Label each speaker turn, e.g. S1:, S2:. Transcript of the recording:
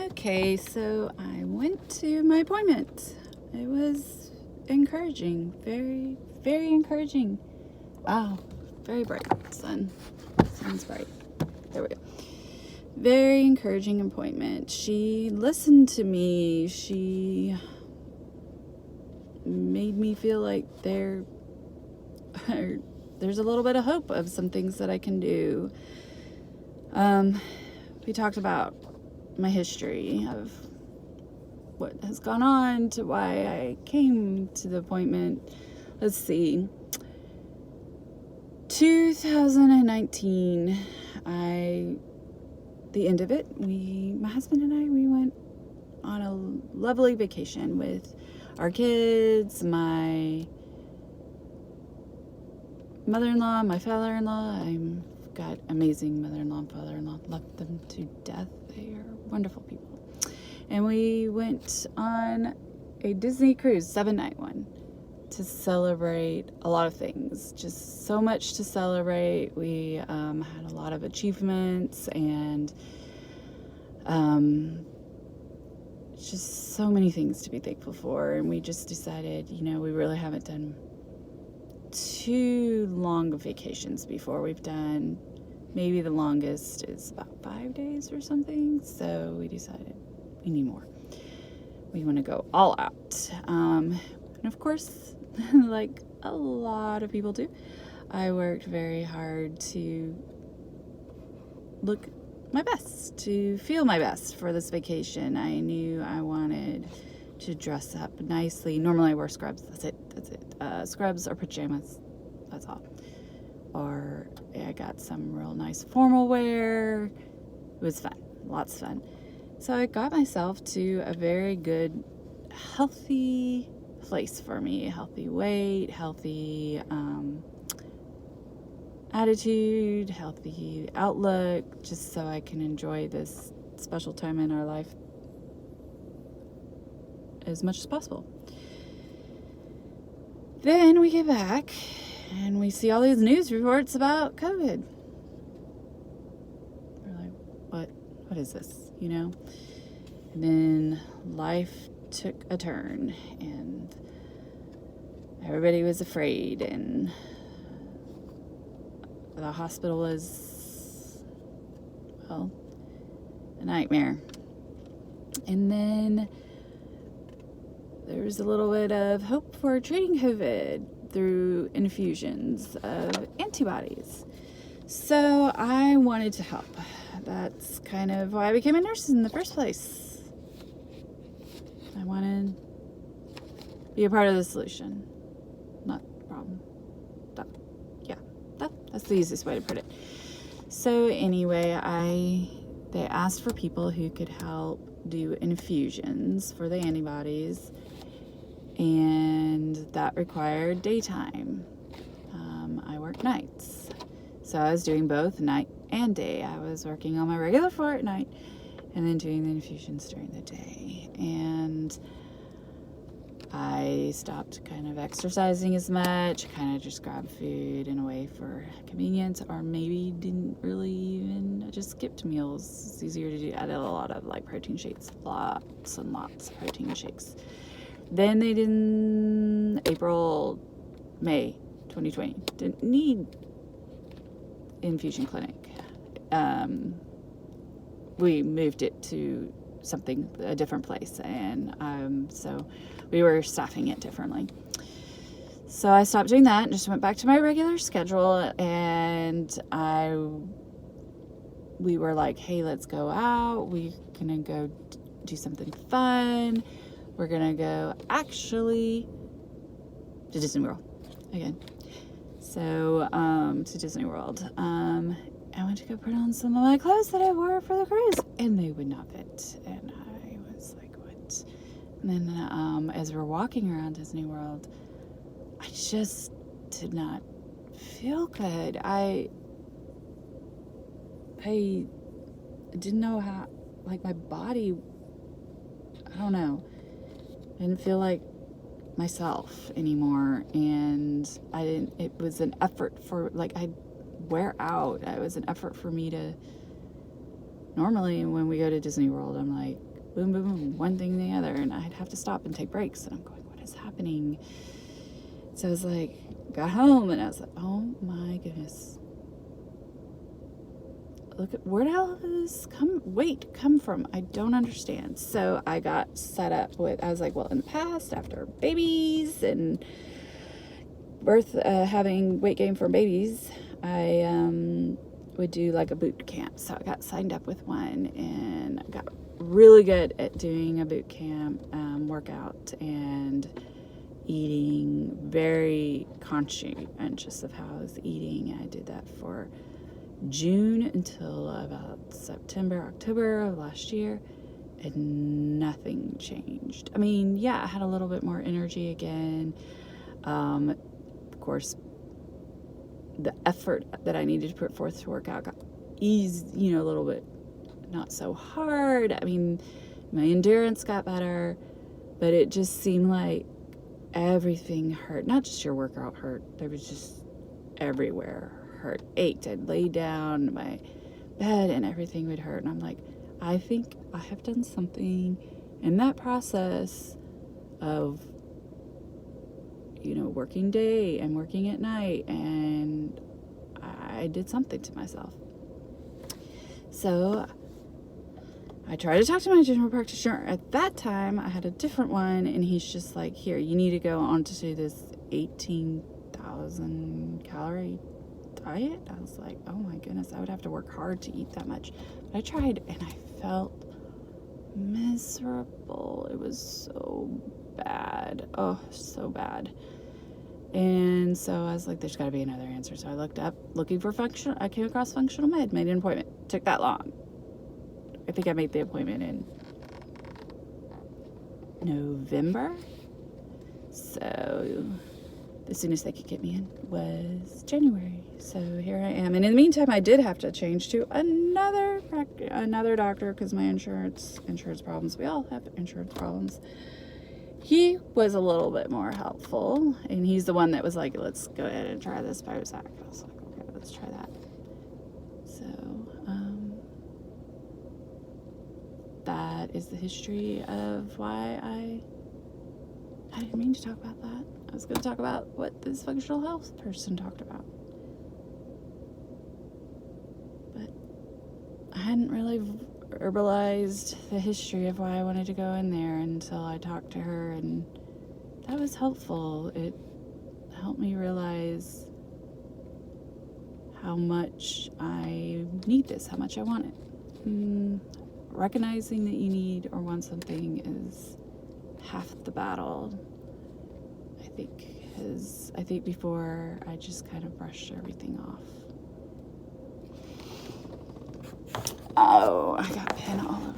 S1: Okay, so I went to my appointment. It was encouraging, very, very encouraging. Wow, very bright sun. Sun's bright. There we go. Very encouraging appointment. She listened to me. She made me feel like there's a little bit of hope of some things that I can do. We talked about my history of what has gone on to why I came to the appointment. Let's see. 2019, the end of it, my husband and I, we went on a lovely vacation with our kids, my mother-in-law, my father-in-law. I've got amazing mother-in-law and father-in-law. Love them to death. They are wonderful people. And we went on a Disney cruise, 7-night one, to celebrate a lot of things. Just so much to celebrate. We had a lot of achievements and just so many things to be thankful for. And we just decided, we really haven't done too long of vacations before. We've done, maybe the longest is about 5 days or something. So we decided we need more. We want to go all out. And of course, like a lot of people do, I worked very hard to look my best, to feel my best for this vacation. I knew I wanted to dress up nicely. Normally I wear scrubs. That's it. Scrubs or pajamas. That's all. Or I got some real nice formal wear. It was fun. Lots of fun. So I got myself to a very good, healthy place for me. Healthy weight, healthy attitude, healthy outlook, just so I can enjoy this special time in our life as much as possible. Then we get back and we see all these news reports about COVID. We're like, what is this, And then life took a turn and everybody was afraid and the hospital was, a nightmare. And then there was a little bit of hope for treating COVID through infusions of antibodies. So I wanted to help. That's kind of why I became a nurse in the first place. I wanted to be a part of the solution, not the problem. That's the easiest way to put it. So anyway, they asked for people who could help do infusions for the antibodies, and that required daytime. I work nights, so I was doing both night and day. I was working on my regular floor at night and then doing the infusions during the day. And I stopped kind of exercising as much, kind of just grabbed food in a way for convenience, or maybe didn't really even, just skipped meals. It's easier to do. I did a lot of protein shakes, lots and lots of protein shakes. Then they did in May 2020. Didn't need infusion clinic. We moved it to a different place, and so we were staffing it differently. So I stopped doing that and just went back to my regular schedule, and we were like, hey, let's go out. We're gonna go do something fun. We're gonna go actually to Disney World again. So to Disney World. I went to go put on some of my clothes that I wore for the cruise, and they would not fit. And I was like, what? And then as we're walking around Disney World, I just did not feel good. I didn't know how, my body, I don't know. I didn't feel like myself anymore, and it was an effort for, I'd wear out. It was an effort for me to, normally when we go to Disney World, I'm like, boom, boom, boom, one thing the other, and I'd have to stop and take breaks, and I'm going, what is happening? So I was like, got home, and I was like, oh my goodness. Look at, where did all this come from? I don't understand. So I got set up with, I was like, well, in the past, after babies and having weight gain from babies, I would do like a boot camp. So I got signed up with one, and I got really good at doing a boot camp workout and eating, very conscientious of how I was eating. I did that for June until about September, October of last year, and nothing changed. I mean, yeah, I had a little bit more energy again. Of course, the effort that I needed to put forth to work out got eased, a little bit, not so hard. I mean, my endurance got better, but it just seemed like everything hurt. Not just your workout hurt. There was just everywhere hurt. Ached. I'd lay down in my bed and everything would hurt. And I'm like, I think I have done something in that process of, working day and working at night, and I did something to myself. So I tried to talk to my general practitioner. At that time, I had a different one, and he's just like, here, you need to go on to this 18,000 calorie diet. I was like, oh my goodness, I would have to work hard to eat that much. But I tried, and I felt miserable. It was so bad. Oh, so bad. And so I was like, there's got to be another answer. So I looked up, I came across functional med, made an appointment. Took that long. I think I made the appointment in November. So the soonest they could get me in was January. So here I am. And in the meantime, I did have to change to another doctor because my insurance problems. We all have insurance problems. He was a little bit more helpful, and he's the one that was like, let's go ahead and try this Prozac. I was like, okay, let's try that. So that is the history of why I didn't mean to talk about that. I was going to talk about what this functional health person talked about. But I hadn't really verbalized the history of why I wanted to go in there until I talked to her, and that was helpful. It helped me realize how much I need this, how much I want it. Recognizing that you need or want something is half the battle, I think, because I think before I just kind of brushed everything off. Oh, I got pen all